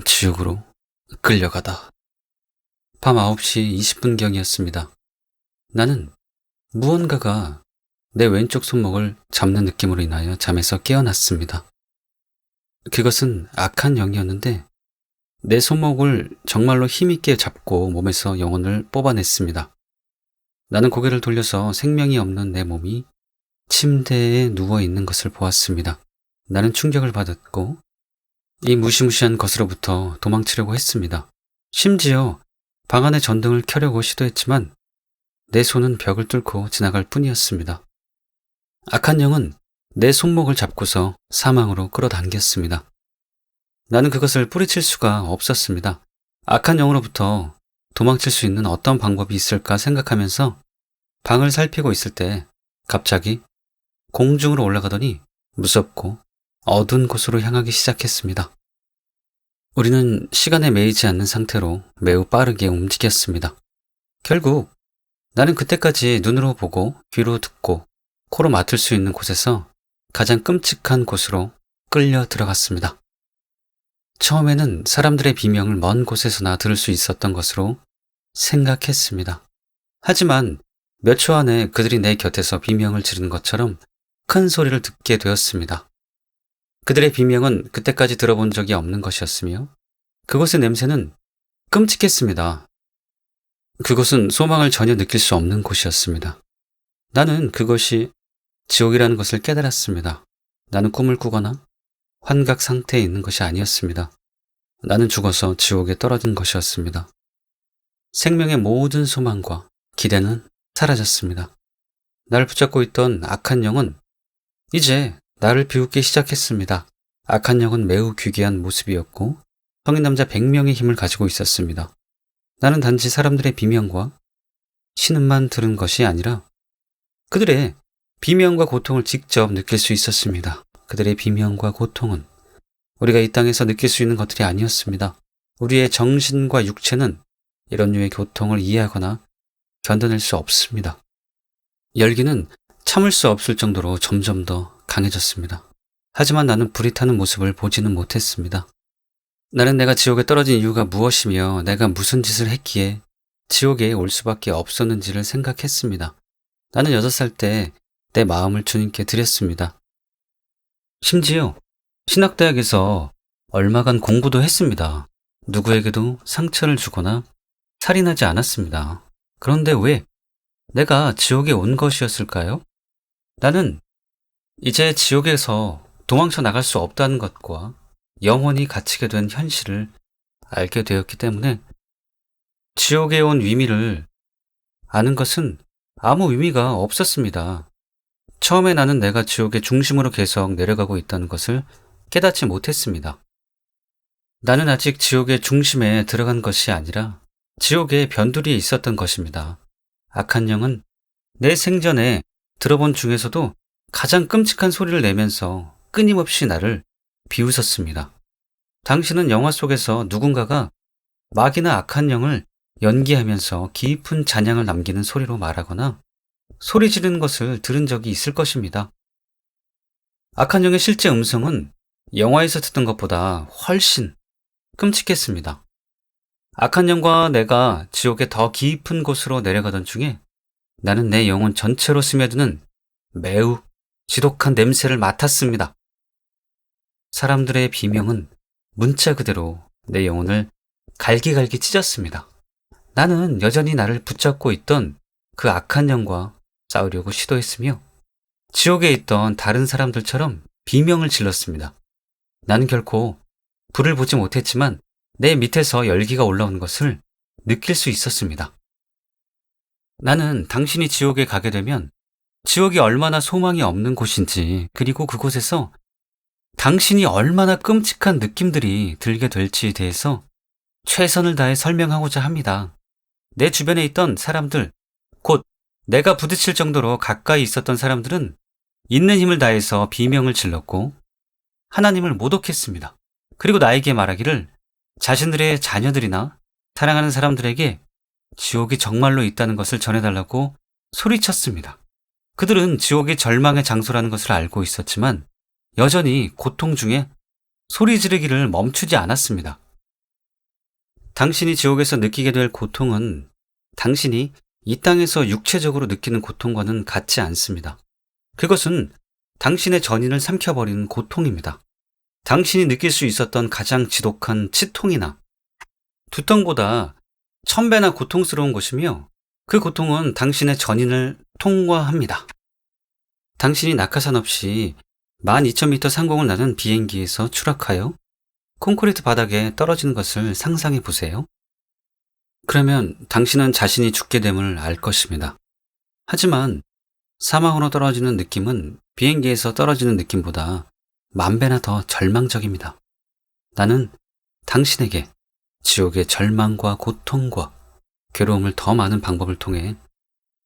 지옥으로 끌려가다. 밤 9시 20분경이었습니다. 나는 무언가가 내 왼쪽 손목을 잡는 느낌으로 인하여 잠에서 깨어났습니다. 그것은 악한 영이었는데 내 손목을 정말로 힘있게 잡고 몸에서 영혼을 뽑아냈습니다. 나는 고개를 돌려서 생명이 없는 내 몸이 침대에 누워있는 것을 보았습니다. 나는 충격을 받았고 이 무시무시한 것으로부터 도망치려고 했습니다. 심지어 방 안의 전등을 켜려고 시도했지만 내 손은 벽을 뚫고 지나갈 뿐이었습니다. 악한 영은 내 손목을 잡고서 사망으로 끌어당겼습니다. 나는 그것을 뿌리칠 수가 없었습니다. 악한 영으로부터 도망칠 수 있는 어떤 방법이 있을까 생각하면서 방을 살피고 있을 때 갑자기 공중으로 올라가더니 무섭고 어두운 곳으로 향하기 시작했습니다. 우리는 시간에 매이지 않는 상태로 매우 빠르게 움직였습니다. 결국 나는 그때까지 눈으로 보고 귀로 듣고 코로 맡을 수 있는 곳에서 가장 끔찍한 곳으로 끌려 들어갔습니다. 처음에는 사람들의 비명을 먼 곳에서나 들을 수 있었던 것으로 생각했습니다. 하지만 몇 초 안에 그들이 내 곁에서 비명을 지르는 것처럼 큰 소리를 듣게 되었습니다. 그들의 비명은 그때까지 들어본 적이 없는 것이었으며 그곳의 냄새는 끔찍했습니다. 그곳은 소망을 전혀 느낄 수 없는 곳이었습니다. 나는 그것이 지옥이라는 것을 깨달았습니다. 나는 꿈을 꾸거나 환각 상태에 있는 것이 아니었습니다. 나는 죽어서 지옥에 떨어진 것이었습니다. 생명의 모든 소망과 기대는 사라졌습니다. 나를 붙잡고 있던 악한 영은 이제 나를 비웃기 시작했습니다. 악한 영은 매우 귀귀한 모습이었고 성인 남자 100명의 힘을 가지고 있었습니다. 나는 단지 사람들의 비명과 신음만 들은 것이 아니라 그들의 비명과 고통을 직접 느낄 수 있었습니다. 그들의 비명과 고통은 우리가 이 땅에서 느낄 수 있는 것들이 아니었습니다. 우리의 정신과 육체는 이런 류의 고통을 이해하거나 견뎌낼 수 없습니다. 열기는 참을 수 없을 정도로 점점 더 강해졌습니다. 하지만 나는 불이 타는 모습을 보지는 못했습니다. 나는 내가 지옥에 떨어진 이유가 무엇이며 내가 무슨 짓을 했기에 지옥에 올 수밖에 없었는지를 생각했습니다. 나는 6살 때 내 마음을 주님께 드렸습니다. 심지어 신학대학에서 얼마간 공부도 했습니다. 누구에게도 상처를 주거나 살인하지 않았습니다. 그런데 왜 내가 지옥에 온 것이었을까요? 나는 이제 지옥에서 도망쳐 나갈 수 없다는 것과 영원히 갇히게 된 현실을 알게 되었기 때문에 지옥에 온 의미를 아는 것은 아무 의미가 없었습니다. 처음에 나는 내가 지옥의 중심으로 계속 내려가고 있다는 것을 깨닫지 못했습니다. 나는 아직 지옥의 중심에 들어간 것이 아니라 지옥의 변두리에 있었던 것입니다. 악한 영은 내 생전에 들어본 중에서도 가장 끔찍한 소리를 내면서 끊임없이 나를 비웃었습니다. 당신은 영화 속에서 누군가가 마귀나 악한 영을 연기하면서 깊은 잔향을 남기는 소리로 말하거나 소리 지르는 것을 들은 적이 있을 것입니다. 악한 영의 실제 음성은 영화에서 듣던 것보다 훨씬 끔찍했습니다. 악한 영과 내가 지옥의 더 깊은 곳으로 내려가던 중에 나는 내 영혼 전체로 스며드는 매우 지독한 냄새를 맡았습니다. 사람들의 비명은 문자 그대로 내 영혼을 갈기갈기 찢었습니다. 나는 여전히 나를 붙잡고 있던 그 악한 영과 싸우려고 시도했으며 지옥에 있던 다른 사람들처럼 비명을 질렀습니다. 나는 결코 불을 보지 못했지만 내 밑에서 열기가 올라오는 것을 느낄 수 있었습니다. 나는 당신이 지옥에 가게 되면 지옥이 얼마나 소망이 없는 곳인지 그리고 그곳에서 당신이 얼마나 끔찍한 느낌들이 들게 될지에 대해서 최선을 다해 설명하고자 합니다. 내 주변에 있던 사람들, 곧 내가 부딪힐 정도로 가까이 있었던 사람들은 있는 힘을 다해서 비명을 질렀고 하나님을 모독했습니다. 그리고 나에게 말하기를 자신들의 자녀들이나 사랑하는 사람들에게 지옥이 정말로 있다는 것을 전해달라고 소리쳤습니다. 그들은 지옥이 절망의 장소라는 것을 알고 있었지만 여전히 고통 중에 소리 지르기를 멈추지 않았습니다. 당신이 지옥에서 느끼게 될 고통은 당신이 이 땅에서 육체적으로 느끼는 고통과는 같지 않습니다. 그것은 당신의 전인을 삼켜버리는 고통입니다. 당신이 느낄 수 있었던 가장 지독한 치통이나 두통보다 1000배나 고통스러운 것이며 그 고통은 당신의 전인을 통과합니다. 당신이 낙하산 없이 12,000m 상공을 나는 비행기에서 추락하여 콘크리트 바닥에 떨어지는 것을 상상해 보세요. 그러면 당신은 자신이 죽게 됨을 알 것입니다. 하지만 사망으로 떨어지는 느낌은 비행기에서 떨어지는 느낌보다 10,000배나 더 절망적입니다. 나는 당신에게 지옥의 절망과 고통과 괴로움을 더 많은 방법을 통해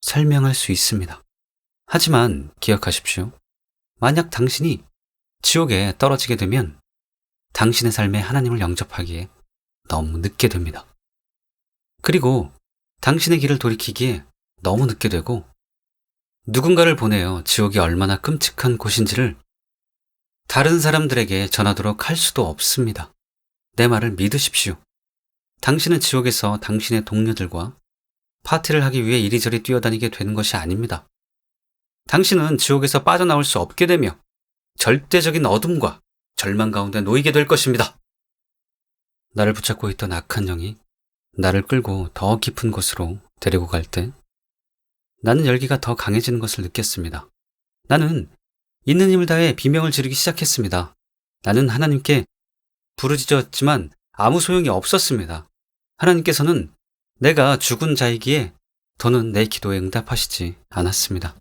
설명할 수 있습니다. 하지만 기억하십시오. 만약 당신이 지옥에 떨어지게 되면 당신의 삶에 하나님을 영접하기에 너무 늦게 됩니다. 그리고 당신의 길을 돌이키기에 너무 늦게 되고 누군가를 보내어 지옥이 얼마나 끔찍한 곳인지를 다른 사람들에게 전하도록 할 수도 없습니다. 내 말을 믿으십시오. 당신은 지옥에서 당신의 동료들과 파티를 하기 위해 이리저리 뛰어다니게 되는 것이 아닙니다. 당신은 지옥에서 빠져나올 수 없게 되며 절대적인 어둠과 절망 가운데 놓이게 될 것입니다. 나를 붙잡고 있던 악한 영이 나를 끌고 더 깊은 곳으로 데리고 갈 때 나는 열기가 더 강해지는 것을 느꼈습니다. 나는 있는 힘을 다해 비명을 지르기 시작했습니다. 나는 하나님께 부르짖었지만 아무 소용이 없었습니다. 하나님께서는 내가 죽은 자이기에 더는 내 기도에 응답하시지 않았습니다.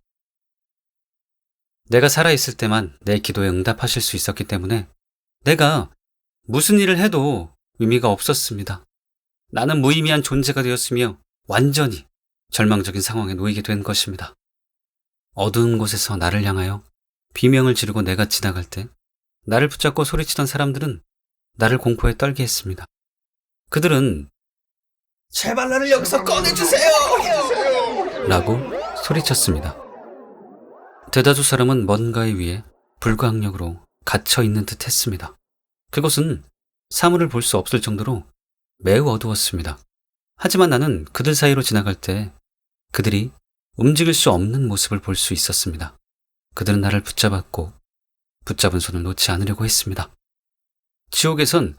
내가 살아있을 때만 내 기도에 응답하실 수 있었기 때문에 내가 무슨 일을 해도 의미가 없었습니다. 나는 무의미한 존재가 되었으며 완전히 절망적인 상황에 놓이게 된 것입니다. 어두운 곳에서 나를 향하여 비명을 지르고 내가 지나갈 때 나를 붙잡고 소리치던 사람들은 나를 공포에 떨게 했습니다. 그들은 제발 나를 여기서 꺼내주세요! 라고 소리쳤습니다. 대다수 사람은 뭔가에 의해 불가항력으로 갇혀 있는 듯 했습니다. 그곳은 사물을 볼 수 없을 정도로 매우 어두웠습니다. 하지만 나는 그들 사이로 지나갈 때 그들이 움직일 수 없는 모습을 볼 수 있었습니다. 그들은 나를 붙잡았고 붙잡은 손을 놓지 않으려고 했습니다. 지옥에선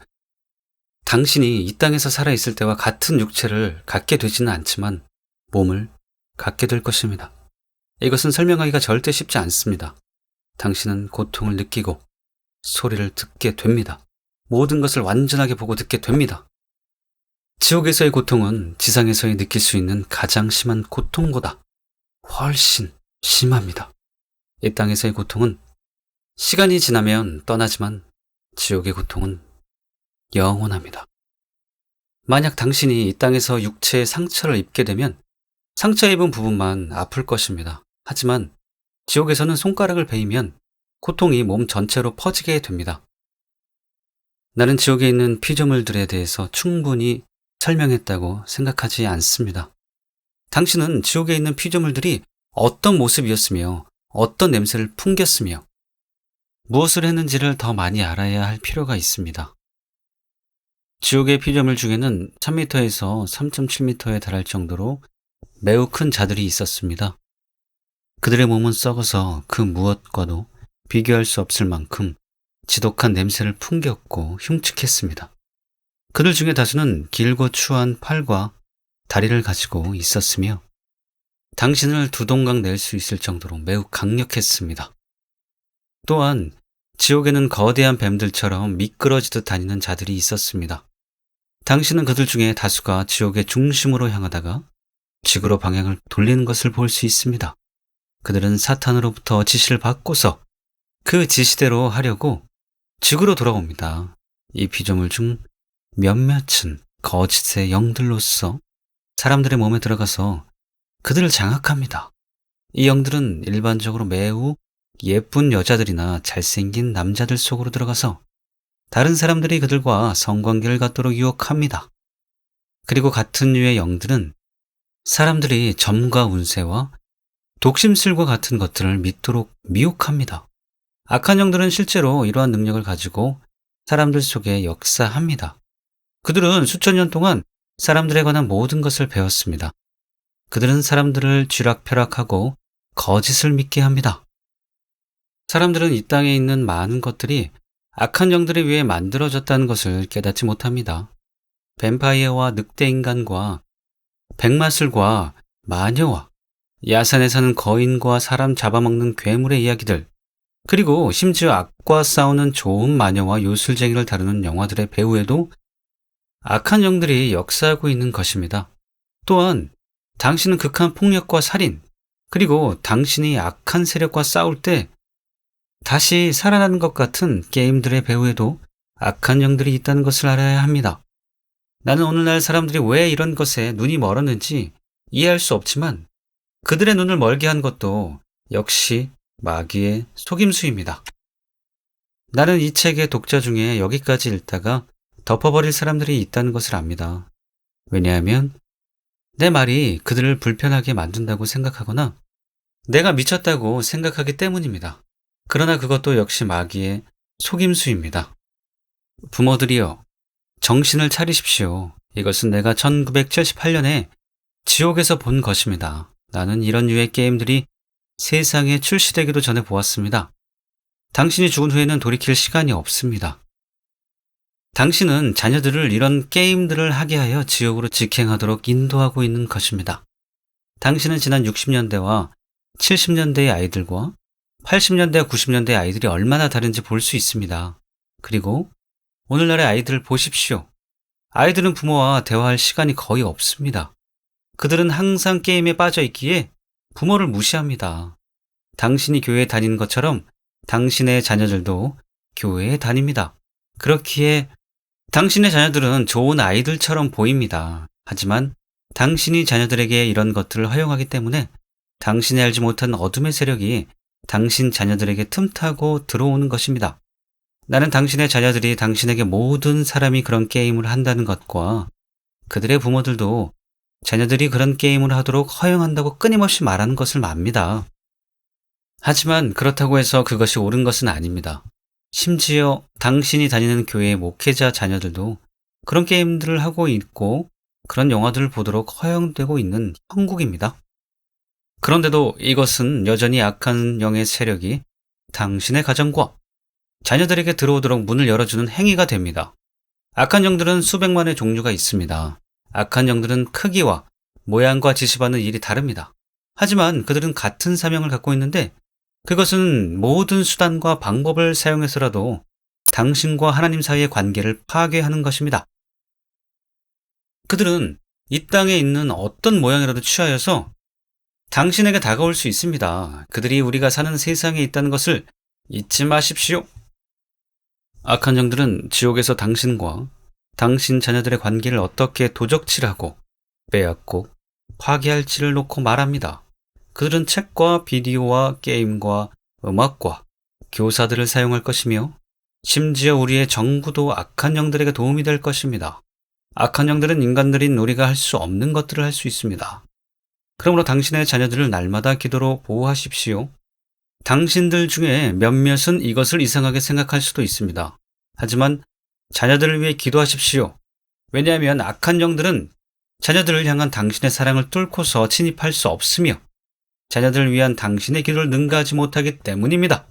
당신이 이 땅에서 살아있을 때와 같은 육체를 갖게 되지는 않지만 몸을 갖게 될 것입니다. 이것은 설명하기가 절대 쉽지 않습니다. 당신은 고통을 느끼고 소리를 듣게 됩니다. 모든 것을 완전하게 보고 듣게 됩니다. 지옥에서의 고통은 지상에서의 느낄 수 있는 가장 심한 고통보다 훨씬 심합니다. 이 땅에서의 고통은 시간이 지나면 떠나지만 지옥의 고통은 영원합니다. 만약 당신이 이 땅에서 육체의 상처를 입게 되면 상처 입은 부분만 아플 것입니다. 하지만 지옥에서는 손가락을 베이면 고통이 몸 전체로 퍼지게 됩니다. 나는 지옥에 있는 피조물들에 대해서 충분히 설명했다고 생각하지 않습니다. 당신은 지옥에 있는 피조물들이 어떤 모습이었으며 어떤 냄새를 풍겼으며 무엇을 했는지를 더 많이 알아야 할 필요가 있습니다. 지옥의 피조물 중에는 3m에서 3.7m에 달할 정도로 매우 큰 자들이 있었습니다. 그들의 몸은 썩어서 그 무엇과도 비교할 수 없을 만큼 지독한 냄새를 풍겼고 흉측했습니다. 그들 중에 다수는 길고 추한 팔과 다리를 가지고 있었으며 당신을 두 동강 낼 수 있을 정도로 매우 강력했습니다. 또한 지옥에는 거대한 뱀들처럼 미끄러지듯 다니는 자들이 있었습니다. 당신은 그들 중에 다수가 지옥의 중심으로 향하다가 지구로 방향을 돌리는 것을 볼 수 있습니다. 그들은 사탄으로부터 지시를 받고서 그 지시대로 하려고 지구로 돌아옵니다. 이 피조물 중 몇몇은 거짓의 영들로서 사람들의 몸에 들어가서 그들을 장악합니다. 이 영들은 일반적으로 매우 예쁜 여자들이나 잘생긴 남자들 속으로 들어가서 다른 사람들이 그들과 성관계를 갖도록 유혹합니다. 그리고 같은 류의 영들은 사람들이 점과 운세와 독심술과 같은 것들을 믿도록 미혹합니다. 악한 영들은 실제로 이러한 능력을 가지고 사람들 속에 역사합니다. 그들은 수천 년 동안 사람들에 관한 모든 것을 배웠습니다. 그들은 사람들을 쥐락펴락하고 거짓을 믿게 합니다. 사람들은 이 땅에 있는 많은 것들이 악한 영들에 의해 만들어졌다는 것을 깨닫지 못합니다. 뱀파이어와 늑대인간과 백마술과 마녀와 야산에 사는 거인과 사람 잡아먹는 괴물의 이야기들, 그리고 심지어 악과 싸우는 좋은 마녀와 요술쟁이를 다루는 영화들의 배우에도 악한 영들이 역사하고 있는 것입니다. 또한 당신은 극한 폭력과 살인, 그리고 당신이 악한 세력과 싸울 때 다시 살아나는 것 같은 게임들의 배후에도 악한 영들이 있다는 것을 알아야 합니다. 나는 오늘날 사람들이 왜 이런 것에 눈이 멀었는지 이해할 수 없지만 그들의 눈을 멀게 한 것도 역시 마귀의 속임수입니다. 나는 이 책의 독자 중에 여기까지 읽다가 덮어버릴 사람들이 있다는 것을 압니다. 왜냐하면 내 말이 그들을 불편하게 만든다고 생각하거나 내가 미쳤다고 생각하기 때문입니다. 그러나 그것도 역시 마귀의 속임수입니다. 부모들이여, 정신을 차리십시오. 이것은 내가 1978년에 지옥에서 본 것입니다. 나는 이런 류의 게임들이 세상에 출시되기도 전에 보았습니다. 당신이 죽은 후에는 돌이킬 시간이 없습니다. 당신은 자녀들을 이런 게임들을 하게 하여 지옥으로 직행하도록 인도하고 있는 것입니다. 당신은 지난 60년대와 70년대의 아이들과 80년대와 90년대의 아이들이 얼마나 다른지 볼 수 있습니다. 그리고 오늘날의 아이들을 보십시오. 아이들은 부모와 대화할 시간이 거의 없습니다. 그들은 항상 게임에 빠져 있기에 부모를 무시합니다. 당신이 교회에 다니는 것처럼 당신의 자녀들도 교회에 다닙니다. 그렇기에 당신의 자녀들은 좋은 아이들처럼 보입니다. 하지만 당신이 자녀들에게 이런 것들을 허용하기 때문에 당신이 알지 못한 어둠의 세력이 당신 자녀들에게 틈타고 들어오는 것입니다. 나는 당신의 자녀들이 당신에게 모든 사람이 그런 게임을 한다는 것과 그들의 부모들도 자녀들이 그런 게임을 하도록 허용한다고 끊임없이 말하는 것을 맙니다. 하지만 그렇다고 해서 그것이 옳은 것은 아닙니다. 심지어 당신이 다니는 교회의 목회자 자녀들도 그런 게임들을 하고 있고 그런 영화들을 보도록 허용되고 있는 형국입니다. 그런데도 이것은 여전히 악한 영의 세력이 당신의 가정과 자녀들에게 들어오도록 문을 열어주는 행위가 됩니다. 악한 영들은 수백만의 종류가 있습니다. 악한 영들은 크기와 모양과 지시받는 일이 다릅니다. 하지만 그들은 같은 사명을 갖고 있는데 그것은 모든 수단과 방법을 사용해서라도 당신과 하나님 사이의 관계를 파괴하는 것입니다. 그들은 이 땅에 있는 어떤 모양이라도 취하여서 당신에게 다가올 수 있습니다. 그들이 우리가 사는 세상에 있다는 것을 잊지 마십시오. 악한 영들은 지옥에서 당신과 당신 자녀들의 관계를 어떻게 도적질하고 빼앗고 파괴할지를 놓고 말합니다. 그들은 책과 비디오와 게임과 음악과 교사들을 사용할 것이며 심지어 우리의 정부도 악한 영들에게 도움이 될 것입니다. 악한 영들은 인간들인 우리가 할 수 없는 것들을 할 수 있습니다. 그러므로 당신의 자녀들을 날마다 기도로 보호하십시오. 당신들 중에 몇몇은 이것을 이상하게 생각할 수도 있습니다. 하지만 자녀들을 위해 기도하십시오. 왜냐하면 악한 영들은 자녀들을 향한 당신의 사랑을 뚫고서 침입할 수 없으며 자녀들을 위한 당신의 기도를 능가하지 못하기 때문입니다.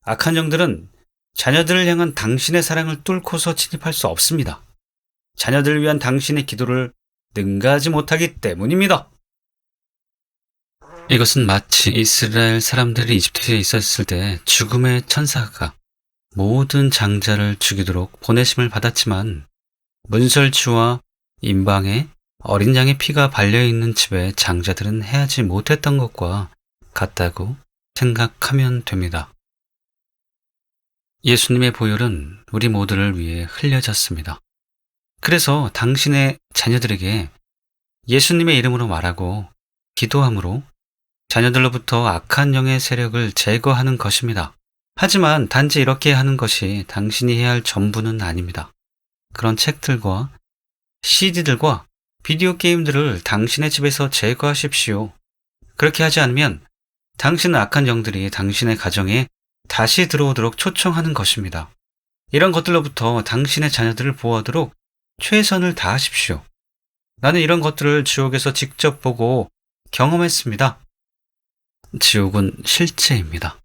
악한 영들은 자녀들을 향한 당신의 사랑을 뚫고서 침입할 수 없습니다. 자녀들을 위한 당신의 기도를 능가하지 못하기 때문입니다. 이것은 마치 이스라엘 사람들이 이집트에 있었을 때 죽음의 천사가 모든 장자를 죽이도록 보내심을 받았지만 문설주와 임방에 어린 양의 피가 발려있는 집에 장자들은 해하지 못했던 것과 같다고 생각하면 됩니다. 예수님의 보혈은 우리 모두를 위해 흘려졌습니다. 그래서 당신의 자녀들에게 예수님의 이름으로 말하고 기도함으로 자녀들로부터 악한 영의 세력을 제거하는 것입니다. 하지만 단지 이렇게 하는 것이 당신이 해야 할 전부는 아닙니다. 그런 책들과 CD들과 비디오 게임들을 당신의 집에서 제거하십시오. 그렇게 하지 않으면 당신은 악한 영들이 당신의 가정에 다시 들어오도록 초청하는 것입니다. 이런 것들로부터 당신의 자녀들을 보호하도록 최선을 다하십시오. 나는 이런 것들을 지옥에서 직접 보고 경험했습니다. 지옥은 실제입니다.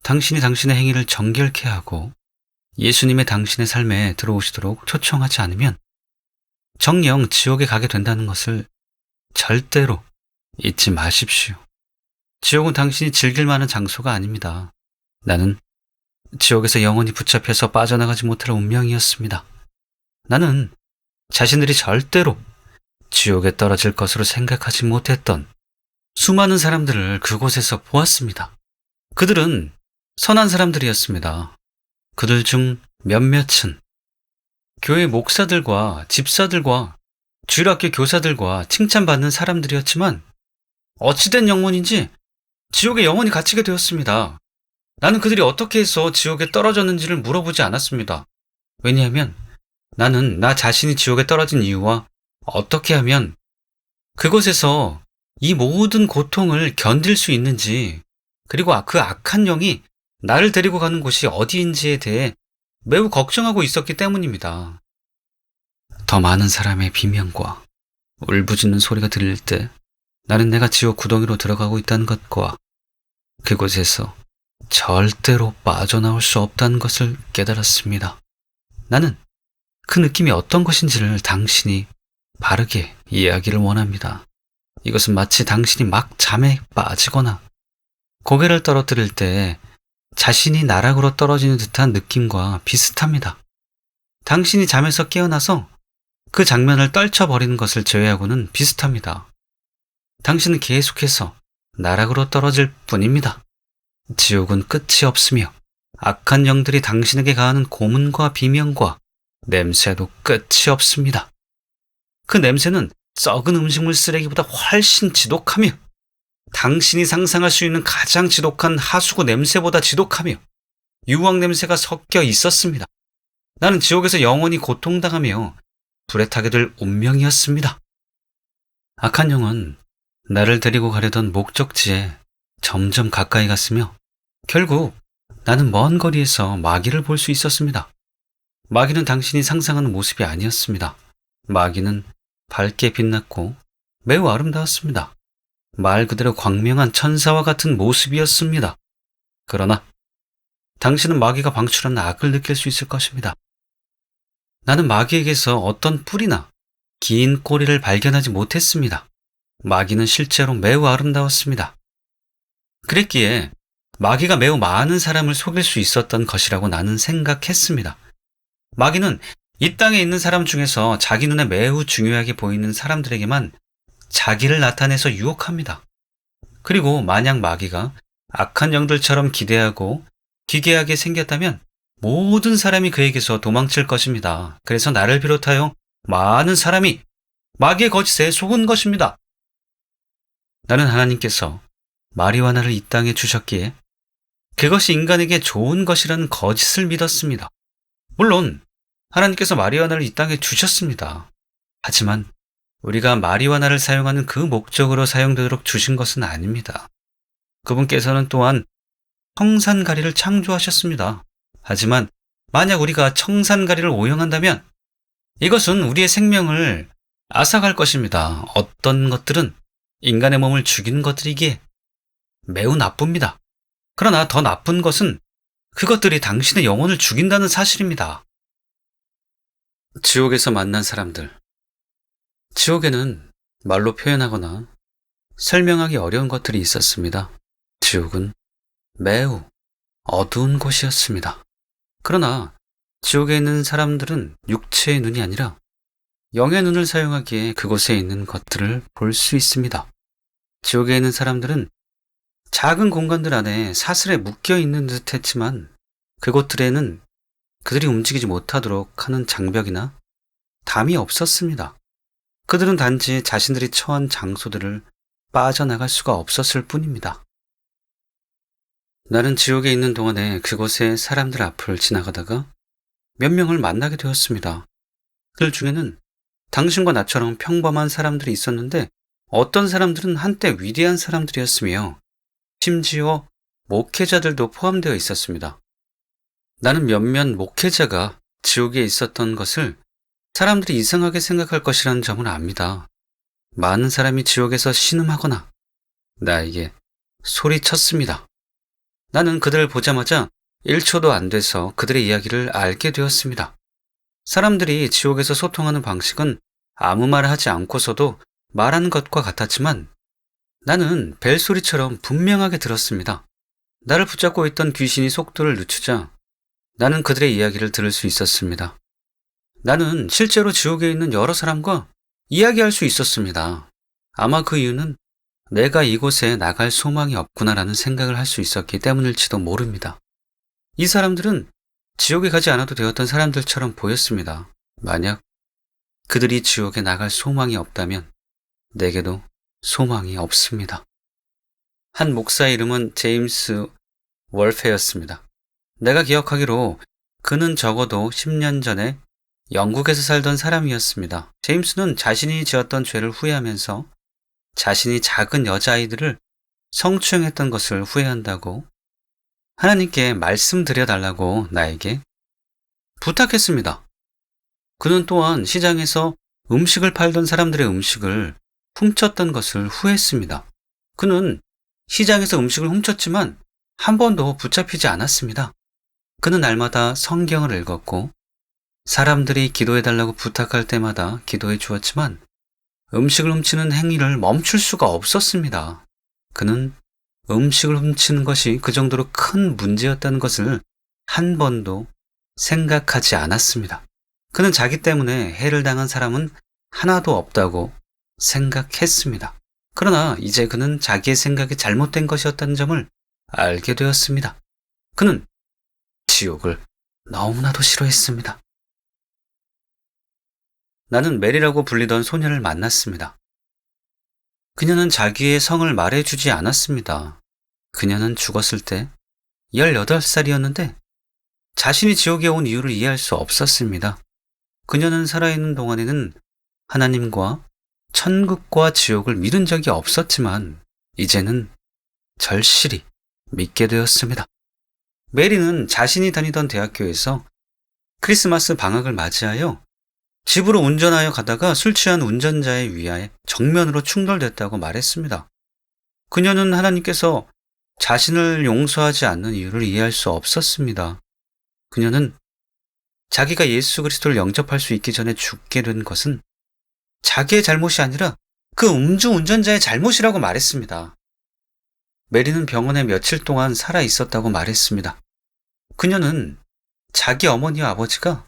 당신이 당신의 행위를 정결케 하고 예수님의 당신의 삶에 들어오시도록 초청하지 않으면 정녕 지옥에 가게 된다는 것을 절대로 잊지 마십시오. 지옥은 당신이 즐길 만한 장소가 아닙니다. 나는 지옥에서 영원히 붙잡혀서 빠져나가지 못할 운명이었습니다. 나는 자신들이 절대로 지옥에 떨어질 것으로 생각하지 못했던 수많은 사람들을 그곳에서 보았습니다. 그들은 선한 사람들이었습니다. 그들 중 몇몇은 교회 목사들과 집사들과 주일학교 교사들과 칭찬받는 사람들이었지만 어찌된 영혼인지 지옥에 영원히 갇히게 되었습니다. 나는 그들이 어떻게 해서 지옥에 떨어졌는지를 물어보지 않았습니다. 왜냐하면 나는 나 자신이 지옥에 떨어진 이유와 어떻게 하면 그곳에서 이 모든 고통을 견딜 수 있는지, 그리고 그 악한 영이 나를 데리고 가는 곳이 어디인지에 대해 매우 걱정하고 있었기 때문입니다. 더 많은 사람의 비명과 울부짖는 소리가 들릴 때 나는 내가 지옥 구덩이로 들어가고 있다는 것과 그곳에서 절대로 빠져나올 수 없다는 것을 깨달았습니다. 나는 그 느낌이 어떤 것인지를 당신이 바르게 이해하기를 원합니다. 이것은 마치 당신이 막 잠에 빠지거나 고개를 떨어뜨릴 때 자신이 나락으로 떨어지는 듯한 느낌과 비슷합니다. 당신이 잠에서 깨어나서 그 장면을 떨쳐버리는 것을 제외하고는 비슷합니다. 당신은 계속해서 나락으로 떨어질 뿐입니다. 지옥은 끝이 없으며 악한 영들이 당신에게 가하는 고문과 비명과 냄새도 끝이 없습니다. 그 냄새는 썩은 음식물 쓰레기보다 훨씬 지독하며 당신이 상상할 수 있는 가장 지독한 하수구 냄새보다 지독하며 유황 냄새가 섞여 있었습니다. 나는 지옥에서 영원히 고통당하며 불에 타게 될 운명이었습니다. 악한 영은 나를 데리고 가려던 목적지에 점점 가까이 갔으며 결국 나는 먼 거리에서 마귀를 볼 수 있었습니다. 마귀는 당신이 상상하는 모습이 아니었습니다. 마귀는 밝게 빛났고 매우 아름다웠습니다. 말 그대로 광명한 천사와 같은 모습이었습니다. 그러나 당신은 마귀가 방출하는 악을 느낄 수 있을 것입니다. 나는 마귀에게서 어떤 뿔이나 긴 꼬리를 발견하지 못했습니다. 마귀는 실제로 매우 아름다웠습니다. 그랬기에 마귀가 매우 많은 사람을 속일 수 있었던 것이라고 나는 생각했습니다. 마귀는 이 땅에 있는 사람 중에서 자기 눈에 매우 중요하게 보이는 사람들에게만 자기를 나타내서 유혹합니다. 그리고 만약 마귀가 악한 영들처럼 기대하고 기괴하게 생겼다면 모든 사람이 그에게서 도망칠 것입니다. 그래서 나를 비롯하여 많은 사람이 마귀의 거짓에 속은 것입니다. 나는 하나님께서 마리화나를 이 땅에 주셨기에 그것이 인간에게 좋은 것이라는 거짓을 믿었습니다. 물론 하나님께서 마리화나를 이 땅에 주셨습니다. 하지만 우리가 마리화나를 사용하는 그 목적으로 사용되도록 주신 것은 아닙니다. 그분께서는 또한 청산가리를 창조하셨습니다. 하지만 만약 우리가 청산가리를 오용한다면 이것은 우리의 생명을 앗아갈 것입니다. 어떤 것들은 인간의 몸을 죽이는 것들이기에 매우 나쁩니다. 그러나 더 나쁜 것은 그것들이 당신의 영혼을 죽인다는 사실입니다. 지옥에서 만난 사람들. 지옥에는 말로 표현하거나 설명하기 어려운 것들이 있었습니다. 지옥은 매우 어두운 곳이었습니다. 그러나 지옥에 있는 사람들은 육체의 눈이 아니라 영의 눈을 사용하기에 그곳에 있는 것들을 볼 수 있습니다. 지옥에 있는 사람들은 작은 공간들 안에 사슬에 묶여 있는 듯 했지만 그곳들에는 그들이 움직이지 못하도록 하는 장벽이나 담이 없었습니다. 그들은 단지 자신들이 처한 장소들을 빠져나갈 수가 없었을 뿐입니다. 나는 지옥에 있는 동안에 그곳의 사람들 앞을 지나가다가 몇 명을 만나게 되었습니다. 그들 중에는 당신과 나처럼 평범한 사람들이 있었는데 어떤 사람들은 한때 위대한 사람들이었으며 심지어 목회자들도 포함되어 있었습니다. 나는 몇몇 목회자가 지옥에 있었던 것을 사람들이 이상하게 생각할 것이라는 점을 압니다. 많은 사람이 지옥에서 신음하거나 나에게 소리쳤습니다. 나는 그들을 보자마자 1초도 안 돼서 그들의 이야기를 알게 되었습니다. 사람들이 지옥에서 소통하는 방식은 아무 말을 하지 않고서도 말하는 것과 같았지만 나는 벨소리처럼 분명하게 들었습니다. 나를 붙잡고 있던 귀신이 속도를 늦추자 나는 그들의 이야기를 들을 수 있었습니다. 나는 실제로 지옥에 있는 여러 사람과 이야기할 수 있었습니다. 아마 그 이유는 내가 이곳에 나갈 소망이 없구나라는 생각을 할 수 있었기 때문일지도 모릅니다. 이 사람들은 지옥에 가지 않아도 되었던 사람들처럼 보였습니다. 만약 그들이 지옥에 나갈 소망이 없다면 내게도 소망이 없습니다. 한 목사의 이름은 제임스 월페였습니다. 내가 기억하기로 그는 적어도 10년 전에 영국에서 살던 사람이었습니다. 제임스는 자신이 지었던 죄를 후회하면서 자신이 작은 여자아이들을 성추행했던 것을 후회한다고 하나님께 말씀드려달라고 나에게 부탁했습니다. 그는 또한 시장에서 음식을 팔던 사람들의 음식을 훔쳤던 것을 후회했습니다. 그는 시장에서 음식을 훔쳤지만 한 번도 붙잡히지 않았습니다. 그는 날마다 성경을 읽었고 사람들이 기도해달라고 부탁할 때마다 기도해 주었지만 음식을 훔치는 행위를 멈출 수가 없었습니다. 그는 음식을 훔치는 것이 그 정도로 큰 문제였다는 것을 한 번도 생각하지 않았습니다. 그는 자기 때문에 해를 당한 사람은 하나도 없다고 생각했습니다. 그러나 이제 그는 자기의 생각이 잘못된 것이었다는 점을 알게 되었습니다. 그는 지옥을 너무나도 싫어했습니다. 나는 메리라고 불리던 소녀를 만났습니다. 그녀는 자기의 성을 말해주지 않았습니다. 그녀는 죽었을 때 18살이었는데 자신이 지옥에 온 이유를 이해할 수 없었습니다. 그녀는 살아있는 동안에는 하나님과 천국과 지옥을 믿은 적이 없었지만 이제는 절실히 믿게 되었습니다. 메리는 자신이 다니던 대학교에서 크리스마스 방학을 맞이하여 집으로 운전하여 가다가 술 취한 운전자의 위하에 정면으로 충돌됐다고 말했습니다. 그녀는 하나님께서 자신을 용서하지 않는 이유를 이해할 수 없었습니다. 그녀는 자기가 예수 그리스도를 영접할 수 있기 전에 죽게 된 것은 자기의 잘못이 아니라 그 음주 운전자의 잘못이라고 말했습니다. 메리는 병원에 며칠 동안 살아 있었다고 말했습니다. 그녀는 자기 어머니와 아버지가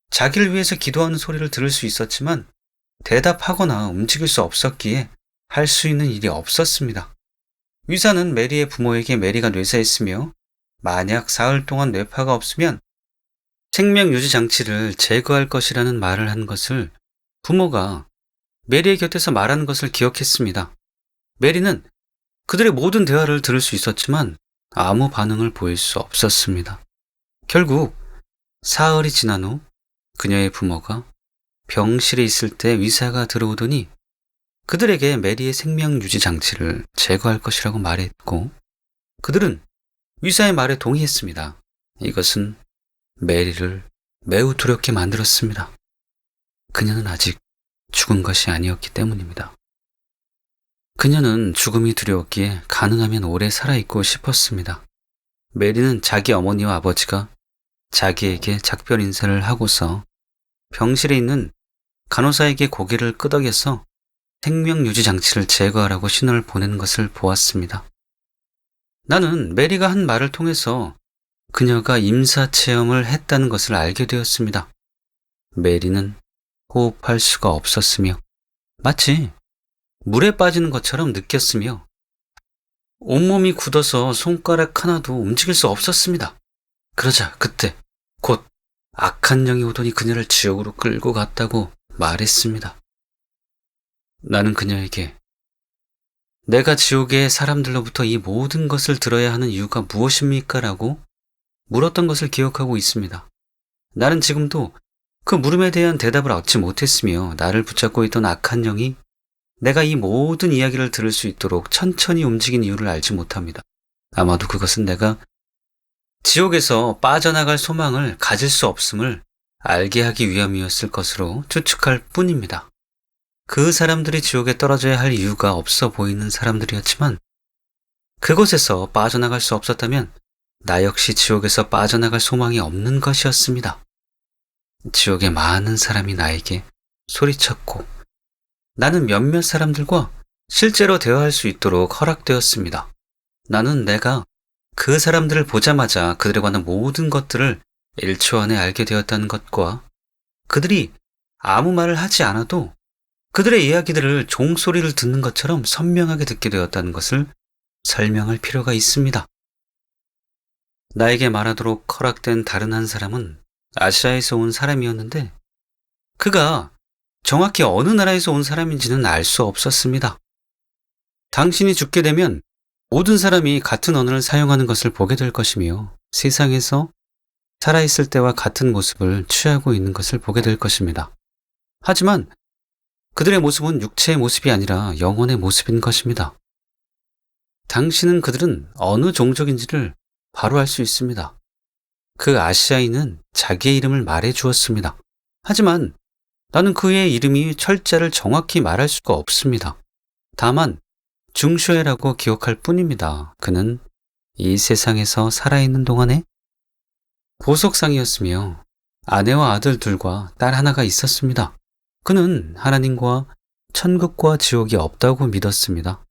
자기를 위해서 기도하는 소리를 들을 수 있었지만 대답하거나 움직일 수 없었기에 할 수 있는 일이 없었습니다. 의사는 메리의 부모에게 메리가 뇌사했으며 만약 사흘 동안 뇌파가 없으면 생명유지 장치를 제거할 것이라는 말을 한 것을 부모가 메리의 곁에서 말하는 것을 기억했습니다. 메리는 그들의 모든 대화를 들을 수 있었지만 아무 반응을 보일 수 없었습니다. 결국 사흘이 지난 후 그녀의 부모가 병실에 있을 때 의사가 들어오더니 그들에게 메리의 생명유지 장치를 제거할 것이라고 말했고 그들은 의사의 말에 동의했습니다. 이것은 메리를 매우 두렵게 만들었습니다. 그녀는 아직 죽은 것이 아니었기 때문입니다. 그녀는 죽음이 두려웠기에 가능하면 오래 살아있고 싶었습니다. 메리는 자기 어머니와 아버지가 자기에게 작별 인사를 하고서 병실에 있는 간호사에게 고개를 끄덕여서 생명유지 장치를 제거하라고 신호를 보내는 것을 보았습니다. 나는 메리가 한 말을 통해서 그녀가 임사체험을 했다는 것을 알게 되었습니다. 메리는 호흡할 수가 없었으며 마치 물에 빠지는 것처럼 느꼈으며 온몸이 굳어서 손가락 하나도 움직일 수 없었습니다. 그러자 그때 곧 악한 영이 오더니 그녀를 지옥으로 끌고 갔다고 말했습니다. 나는 그녀에게 내가 지옥의 사람들로부터 이 모든 것을 들어야 하는 이유가 무엇입니까? 라고 물었던 것을 기억하고 있습니다. 나는 지금도 그 물음에 대한 대답을 얻지 못했으며 나를 붙잡고 있던 악한 영이 내가 이 모든 이야기를 들을 수 있도록 천천히 움직인 이유를 알지 못합니다. 아마도 그것은 내가 지옥에서 빠져나갈 소망을 가질 수 없음을 알게 하기 위함이었을 것으로 추측할 뿐입니다. 그 사람들이 지옥에 떨어져야 할 이유가 없어 보이는 사람들이었지만 그곳에서 빠져나갈 수 없었다면 나 역시 지옥에서 빠져나갈 소망이 없는 것이었습니다. 지옥에 많은 사람이 나에게 소리쳤고 나는 몇몇 사람들과 실제로 대화할 수 있도록 허락되었습니다. 나는 내가 그 사람들을 보자마자 그들에 관한 모든 것들을 1초 안에 알게 되었다는 것과 그들이 아무 말을 하지 않아도 그들의 이야기들을 종소리를 듣는 것처럼 선명하게 듣게 되었다는 것을 설명할 필요가 있습니다. 나에게 말하도록 허락된 다른 한 사람은 아시아에서 온 사람이었는데 그가 정확히 어느 나라에서 온 사람인지는 알 수 없었습니다. 당신이 죽게 되면 모든 사람이 같은 언어를 사용하는 것을 보게 될 것이며 세상에서 살아있을 때와 같은 모습을 취하고 있는 것을 보게 될 것입니다. 하지만 그들의 모습은 육체의 모습이 아니라 영혼의 모습인 것입니다. 당신은 그들은 어느 종족인지를 바로 알 수 있습니다. 그 아시아인은 자기의 이름을 말해 주었습니다. 하지만 나는 그의 이름이 철자를 정확히 말할 수가 없습니다. 다만 중쇼에라고 기억할 뿐입니다. 그는 이 세상에서 살아있는 동안에 보석상이었으며 아내와 아들 둘과 딸 하나가 있었습니다. 그는 하나님과 천국과 지옥이 없다고 믿었습니다.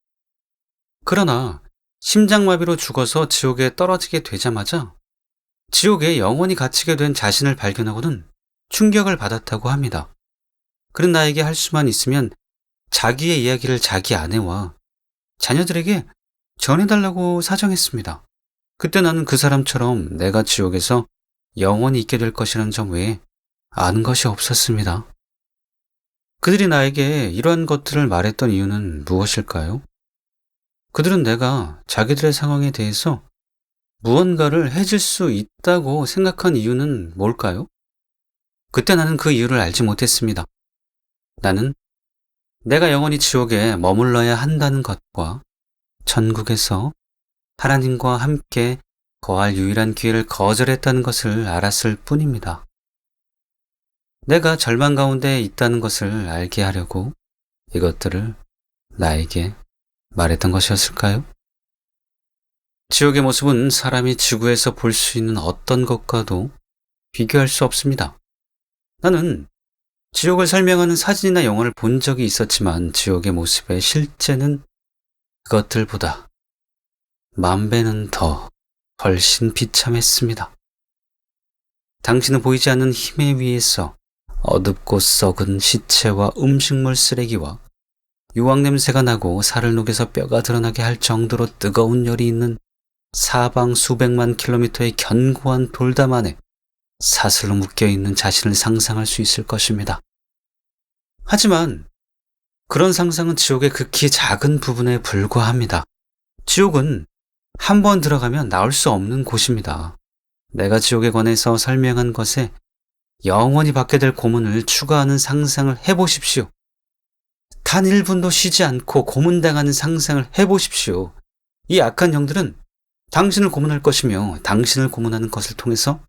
그러나 심장마비로 죽어서 지옥에 떨어지게 되자마자 지옥에 영원히 갇히게 된 자신을 발견하고는 충격을 받았다고 합니다. 그는 나에게 할 수만 있으면 자기의 이야기를 자기 아내와 자녀들에게 전해달라고 사정했습니다. 그때 나는 그 사람처럼 내가 지옥에서 영원히 있게 될 것이라는 점 외에 아는 것이 없었습니다. 그들이 나에게 이러한 것들을 말했던 이유는 무엇일까요? 그들은 내가 자기들의 상황에 대해서 무언가를 해줄 수 있다고 생각한 이유는 뭘까요? 그때 나는 그 이유를 알지 못했습니다. 나는 내가 영원히 지옥에 머물러야 한다는 것과 천국에서 하나님과 함께 거할 유일한 기회를 거절했다는 것을 알았을 뿐입니다. 내가 절망 가운데 있다는 것을 알게 하려고 이것들을 나에게 말했던 것이었을까요? 지옥의 모습은 사람이 지구에서 볼 수 있는 어떤 것과도 비교할 수 없습니다. 나는 지옥을 설명하는 사진이나 영화를 본 적이 있었지만 지옥의 모습의 실제는 그것들보다 만 배는 더 훨씬 비참했습니다. 당신은 보이지 않는 힘에 의해서 어둡고 썩은 시체와 음식물 쓰레기와 유황 냄새가 나고 살을 녹여서 뼈가 드러나게 할 정도로 뜨거운 열이 있는 사방 수백만 킬로미터의 견고한 돌담 안에 사슬로 묶여있는 자신을 상상할 수 있을 것입니다. 하지만 그런 상상은 지옥의 극히 작은 부분에 불과합니다. 지옥은 한 번 들어가면 나올 수 없는 곳입니다. 내가 지옥에 관해서 설명한 것에 영원히 받게 될 고문을 추가하는 상상을 해보십시오. 단 1분도 쉬지 않고 고문당하는 상상을 해보십시오. 이 악한 영들은 당신을 고문할 것이며 당신을 고문하는 것을 통해서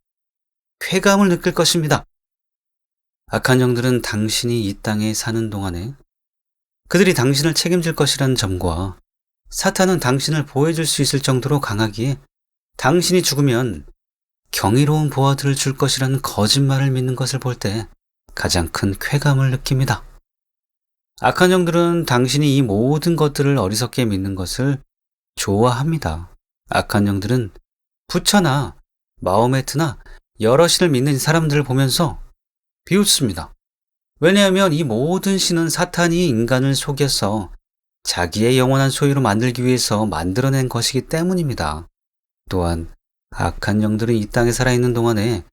쾌감을 느낄 것입니다. 악한 영들은 당신이 이 땅에 사는 동안에 그들이 당신을 책임질 것이라는 점과 사탄은 당신을 보호해줄 수 있을 정도로 강하기에 당신이 죽으면 경이로운 보화들을 줄 것이라는 거짓말을 믿는 것을 볼 때 가장 큰 쾌감을 느낍니다. 악한 영들은 당신이 이 모든 것들을 어리석게 믿는 것을 좋아합니다. 악한 영들은 부처나 마호메트나 여러 신을 믿는 사람들을 보면서 비웃습니다. 왜냐하면 이 모든 신은 사탄이 인간을 속여서 자기의 영원한 소유로 만들기 위해서 만들어낸 것이기 때문입니다. 또한 악한 영들은 이 땅에 살아있는 동안에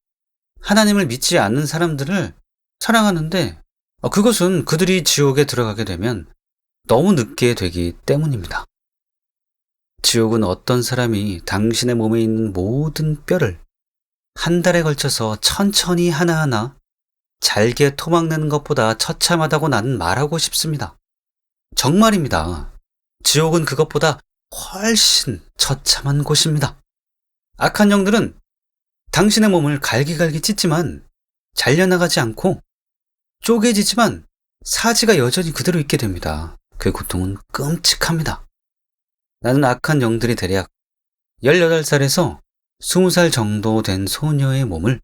하나님을 믿지 않는 사람들을 사랑하는데 그것은 그들이 지옥에 들어가게 되면 너무 늦게 되기 때문입니다. 지옥은 어떤 사람이 당신의 몸에 있는 모든 뼈를 한 달에 걸쳐서 천천히 하나하나 잘게 토막내는 것보다 처참하다고 나는 말하고 싶습니다. 정말입니다. 지옥은 그것보다 훨씬 처참한 곳입니다. 악한 영들은 당신의 몸을 갈기갈기 찢지만 잘려나가지 않고 쪼개지지만 사지가 여전히 그대로 있게 됩니다. 그 고통은 끔찍합니다. 나는 악한 영들이 대략 18살에서 20살 정도 된 소녀의 몸을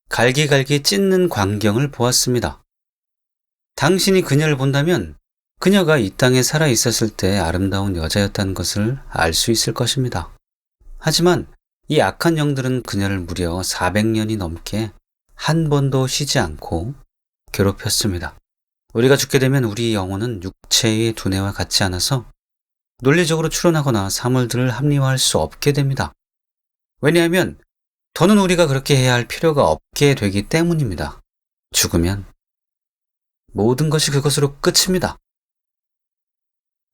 갈기갈기 찢는 광경을 보았습니다. 당신이 그녀를 본다면 그녀가 이 땅에 살아 있었을 때 아름다운 여자였다는 것을 알 수 있을 것입니다. 하지만 이 악한 영들은 그녀를 무려 400년이 넘게 한 번도 쉬지 않고 괴롭혔습니다. 우리가 죽게 되면 우리 영혼은 육체의 두뇌와 같지 않아서 논리적으로 추론하거나 사물들을 합리화할 수 없게 됩니다. 왜냐하면 더는 우리가 그렇게 해야 할 필요가 없게 되기 때문입니다. 죽으면 모든 것이 그것으로 끝입니다.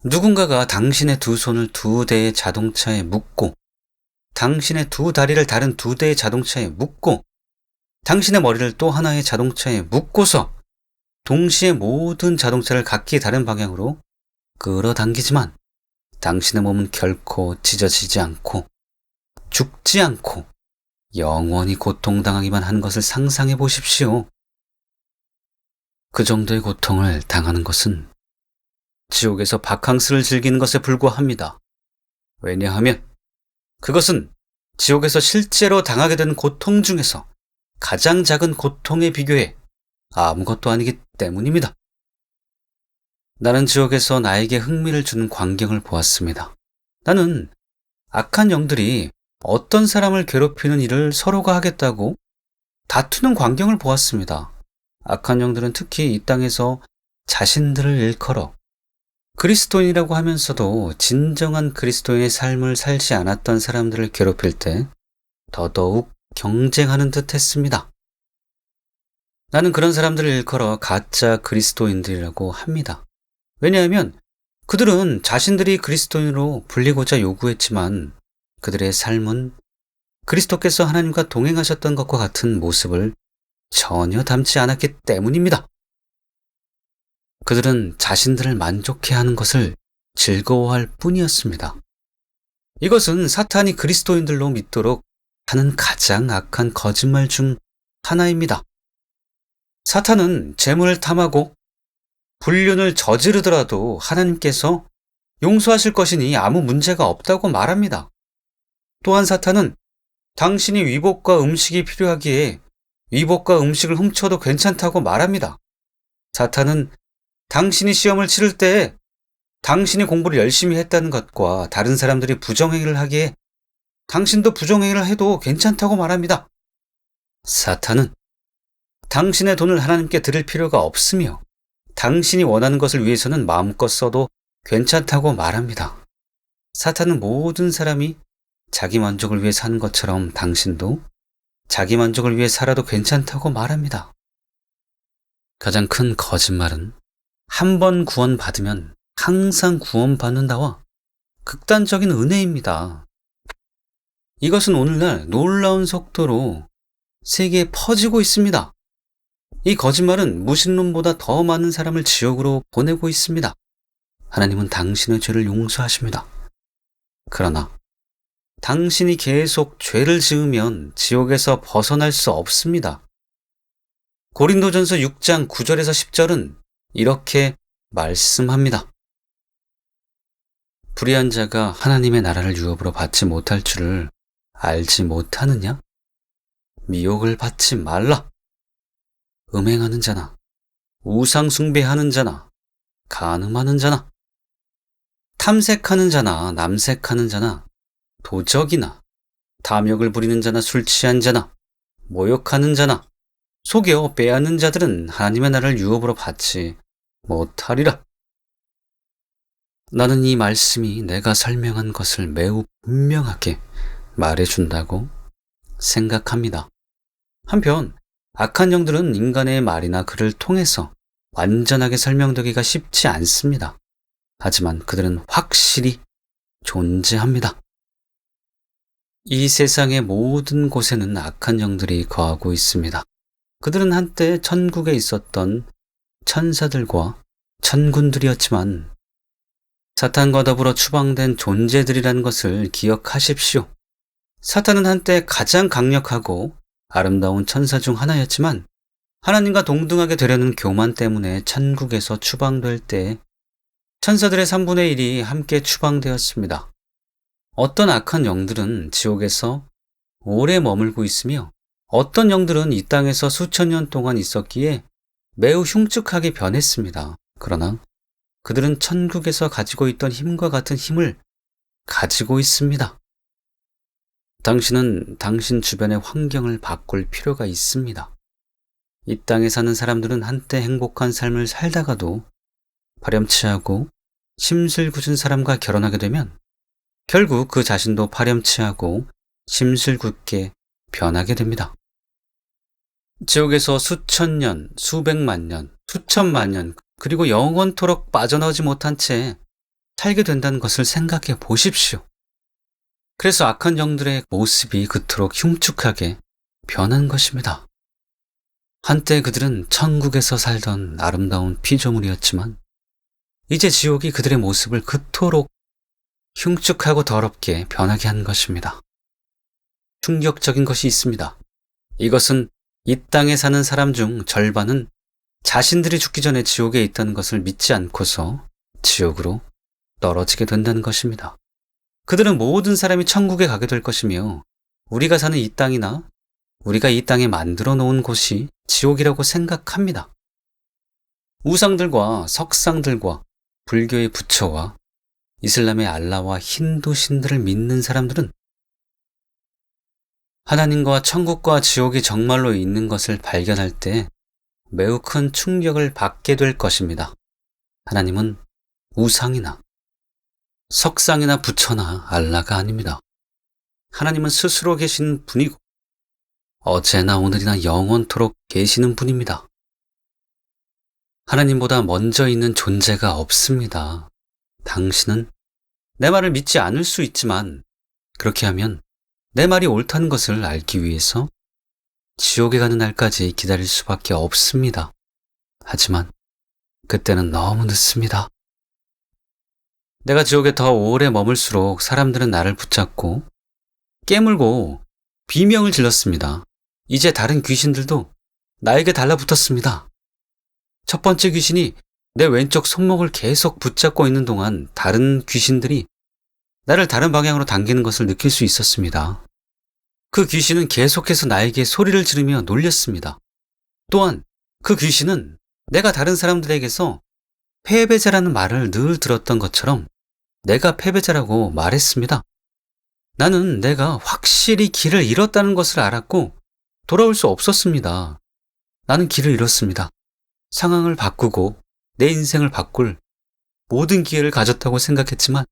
누군가가 당신의 두 손을 2대의 자동차에 묶고 당신의 2 다리를 다른 2대의 자동차에 묶고 당신의 머리를 또 하나의 자동차에 묶고서 동시에 모든 자동차를 각기 다른 방향으로 끌어당기지만 당신의 몸은 결코 찢어지지 않고 죽지 않고 영원히 고통당하기만 한 것을 상상해 보십시오. 그 정도의 고통을 당하는 것은 지옥에서 바캉스를 즐기는 것에 불과합니다. 왜냐하면 그것은 지옥에서 실제로 당하게 된 고통 중에서 가장 작은 고통에 비교해 아무것도 아니기 때문입니다. 나는 지옥에서 나에게 흥미를 주는 광경을 보았습니다. 나는 악한 영들이 어떤 사람을 괴롭히는 일을 서로가 하겠다고 다투는 광경을 보았습니다. 악한 영들은 특히 이 땅에서 자신들을 일컬어 그리스도인이라고 하면서도 진정한 그리스도인의 삶을 살지 않았던 사람들을 괴롭힐 때 더더욱 경쟁하는 듯 했습니다. 나는 그런 사람들을 일컬어 가짜 그리스도인들이라고 합니다. 왜냐하면 그들은 자신들이 그리스도인으로 불리고자 요구했지만 그들의 삶은 그리스도께서 하나님과 동행하셨던 것과 같은 모습을 전혀 담지 않았기 때문입니다. 그들은 자신들을 만족해 하는 것을 즐거워할 뿐이었습니다. 이것은 사탄이 그리스도인들로 믿도록 하는 가장 악한 거짓말 중 하나입니다. 사탄은 재물을 탐하고 불륜을 저지르더라도 하나님께서 용서하실 것이니 아무 문제가 없다고 말합니다. 또한 사탄은 당신이 위복과 음식이 필요하기에 위복과 음식을 훔쳐도 괜찮다고 말합니다. 사탄은 당신이 시험을 치를 때 당신이 공부를 열심히 했다는 것과 다른 사람들이 부정행위를 하기에 당신도 부정행위를 해도 괜찮다고 말합니다. 사탄은 당신의 돈을 하나님께 드릴 필요가 없으며 당신이 원하는 것을 위해서는 마음껏 써도 괜찮다고 말합니다. 사탄은 모든 사람이 자기 만족을 위해 사는 것처럼 당신도 자기 만족을 위해 살아도 괜찮다고 말합니다. 가장 큰 거짓말은 한 번 구원받으면 항상 구원받는다와 극단적인 은혜입니다. 이것은 오늘날 놀라운 속도로 세계에 퍼지고 있습니다. 이 거짓말은 무신론보다 더 많은 사람을 지옥으로 보내고 있습니다. 하나님은 당신의 죄를 용서하십니다. 그러나 당신이 계속 죄를 지으면 지옥에서 벗어날 수 없습니다. 고린도전서 6장 9절에서 10절은 이렇게 말씀합니다. 불의한 자가 하나님의 나라를 유업으로 받지 못할 줄을 알지 못하느냐? 미혹을 받지 말라. 음행하는 자나 우상 숭배하는 자나 간음하는 자나 탐색하는 자나 남색하는 자나 도적이나 탐욕을 부리는 자나 술 취한 자나 모욕하는 자나 속여 빼앗는 자들은 하나님의 나라를 유업으로 받지 못하리라. 나는 이 말씀이 내가 설명한 것을 매우 분명하게 말해준다고 생각합니다. 한편 악한 영들은 인간의 말이나 글을 통해서 완전하게 설명되기가 쉽지 않습니다. 하지만 그들은 확실히 존재합니다. 이 세상의 모든 곳에는 악한 영들이 거하고 있습니다. 그들은 한때 천국에 있었던 천사들과 천군들이었지만 사탄과 더불어 추방된 존재들이라는 것을 기억하십시오. 사탄은 한때 가장 강력하고 아름다운 천사 중 하나였지만 하나님과 동등하게 되려는 교만 때문에 천국에서 추방될 때 천사들의 3분의 1이 함께 추방되었습니다. 어떤 악한 영들은 지옥에서 오래 머물고 있으며 어떤 영들은 이 땅에서 수천 년 동안 있었기에 매우 흉측하게 변했습니다. 그러나 그들은 천국에서 가지고 있던 힘과 같은 힘을 가지고 있습니다. 당신은 당신 주변의 환경을 바꿀 필요가 있습니다. 이 땅에 사는 사람들은 한때 행복한 삶을 살다가도 파렴치하고 심술궂은 사람과 결혼하게 되면 결국 그 자신도 파렴치하고 심술궂게 변하게 됩니다. 지옥에서 수천 년, 수백만 년, 수천만 년, 그리고 영원토록 빠져나오지 못한 채 살게 된다는 것을 생각해 보십시오. 그래서 악한 영들의 모습이 그토록 흉측하게 변한 것입니다. 한때 그들은 천국에서 살던 아름다운 피조물이었지만 이제 지옥이 그들의 모습을 그토록 흉측하고 더럽게 변하게 한 것입니다. 충격적인 것이 있습니다. 이것은 이 땅에 사는 사람 중 절반은 자신들이 죽기 전에 지옥에 있다는 것을 믿지 않고서 지옥으로 떨어지게 된다는 것입니다. 그들은 모든 사람이 천국에 가게 될 것이며 우리가 사는 이 땅이나 우리가 이 땅에 만들어 놓은 곳이 지옥이라고 생각합니다. 우상들과 석상들과 불교의 부처와 이슬람의 알라와 힌두 신들을 믿는 사람들은 하나님과 천국과 지옥이 정말로 있는 것을 발견할 때 매우 큰 충격을 받게 될 것입니다. 하나님은 우상이나 석상이나 부처나 알라가 아닙니다. 하나님은 스스로 계신 분이고 어제나 오늘이나 영원토록 계시는 분입니다. 하나님보다 먼저 있는 존재가 없습니다. 당신은 내 말을 믿지 않을 수 있지만 그렇게 하면 내 말이 옳다는 것을 알기 위해서 지옥에 가는 날까지 기다릴 수밖에 없습니다. 하지만 그때는 너무 늦습니다. 내가 지옥에 더 오래 머물수록 사람들은 나를 붙잡고 깨물고 비명을 질렀습니다. 이제 다른 귀신들도 나에게 달라붙었습니다. 첫 번째 귀신이 내 왼쪽 손목을 계속 붙잡고 있는 동안 다른 귀신들이 나를 다른 방향으로 당기는 것을 느낄 수 있었습니다. 그 귀신은 계속해서 나에게 소리를 지르며 놀렸습니다. 또한 그 귀신은 내가 다른 사람들에게서 패배자라는 말을 늘 들었던 것처럼 내가 패배자라고 말했습니다. 나는 내가 확실히 길을 잃었다는 것을 알았고 돌아올 수 없었습니다. 나는 길을 잃었습니다. 상황을 바꾸고 내 인생을 바꿀 모든 기회를 가졌다고 생각했지만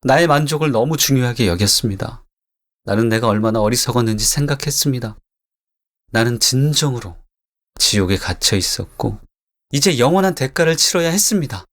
나의 만족을 너무 중요하게 여겼습니다. 나는 내가 얼마나 어리석었는지 생각했습니다. 나는 진정으로 지옥에 갇혀 있었고 이제 영원한 대가를 치러야 했습니다.